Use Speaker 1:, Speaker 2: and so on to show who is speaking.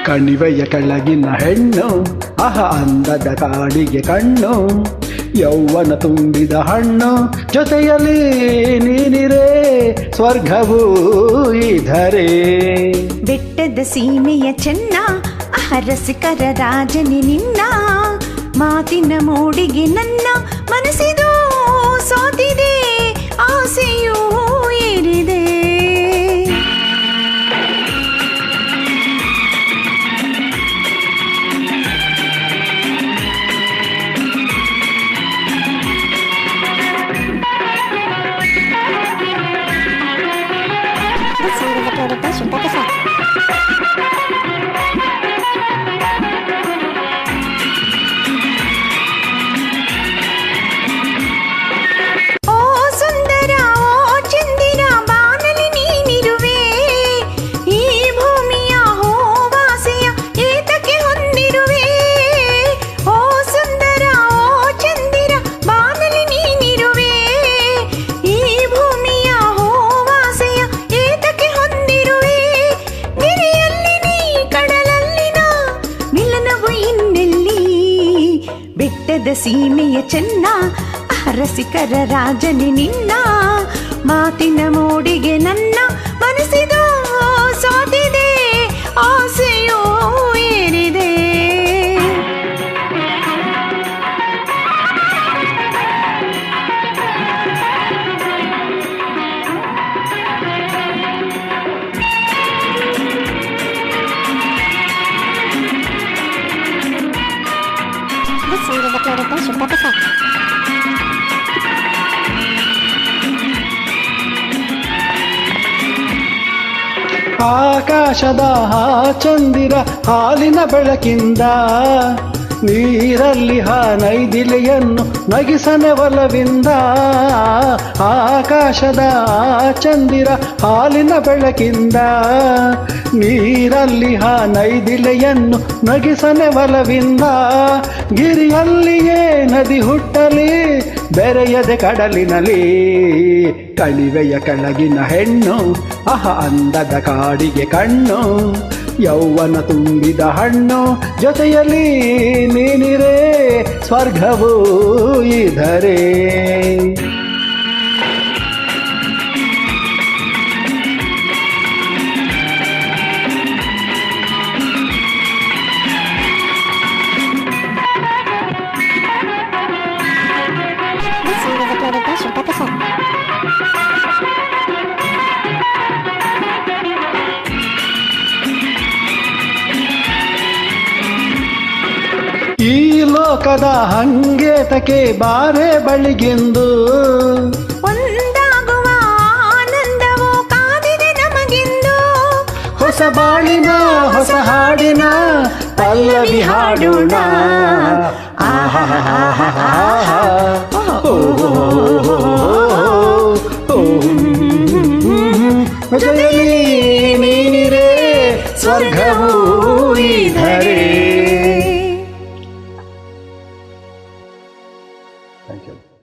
Speaker 1: ಕಣಿವೆಯ ಕೆಳಗಿನ ಹೆಣ್ಣು ಅಂದದ ಕಾಡಿಗೆ ಕಣ್ಣು, ಯೌವನ ತುಂಬಿದ ಹಣ್ಣು ಜೊತೆಯಲ್ಲಿ ನೀನಿರೇ ಸ್ವರ್ಗವೂ ಇಧರೆ.
Speaker 2: ಬೆಟ್ಟದ ಸೀಮೆಯ ಚೆನ್ನ ರಸಿಕರ ರಾಜನಿ ನಿನ್ನ, ಮಾತಿನ ಮೋಡಿಗೆ ನನ್ನ ಮನಸ್ಸಿದು ಸೋತಿದೆ, ಆಸೆಯೂ ಏರಿದೆ. ಬೆಟ್ಟದ ಸೀಮೆಯ ಚೆನ್ನ ರಸಿಕರ ರಾಜನಿ ನಿನ್ನ, ಮಾತಿನ ಮೋಡಿಗೆ ನನ್ನ ಮನಸ್ಸಿದು ಸೋತಿದೆ, ಆಸೆಯೂ ಏರಿದೆ.
Speaker 1: ಆಕಾಶದ ಚಂದಿರ ಹಾಲಿನ ಬೆಳಕಿಂದ, ನೀರಲ್ಲಿ ನೈದಿಲೆಯನ್ನು ನಗಿಸನೆ ಒಲವಿಂದ. ಆಕಾಶದ ಚಂದಿರ ಹಾಲಿನ ಬೆಳಕಿಂದ, ನೀರಲ್ಲಿ ನೈದಿಲೆಯನ್ನು ನಗಿಸನೆ ಒಲವಿಂದ. ಗಿರಿಯಲ್ಲಿಯೇ ನದಿ ಹುಟ್ಟಲಿ, ಬೆರೆಯದೆ ಕಡಲಿನಲ್ಲಿ. ಕಣಿವೆಯ ಕೆಳಗಿನ ಹೆಣ್ಣು ಅಂದದ ಕಾಡಿಗೆ ಕಣ್ಣು, ಯೌವನ ತುಂಬಿದ ಹಣ್ಣು ಜೊತೆಯಲ್ಲಿ ನೀನಿರೇ ಸ್ವರ್ಗವೂ ಇಧರೆ. ಈ ಲೋಕದ ಹಂಗೇತಕ್ಕೆ ಬಾರೆ ಬಳಿಗೆಂದು,
Speaker 2: ಒಂದಾಗುವ ಆನಂದವೋ ಕಾದಿದೆ ನಮಗೆಂದು.
Speaker 1: ಹೊಸ ಬಾಳಿನ ಹೊಸ ಹಾಡಿನ ಪಲ್ಲವಿ ಹಾಡೋಣ. ಜೊತೆಯಲ್ಲಿ ನೀನಿರೇ ಸ್ವರ್ಗವೂ ಇಧರೆ. Thank you.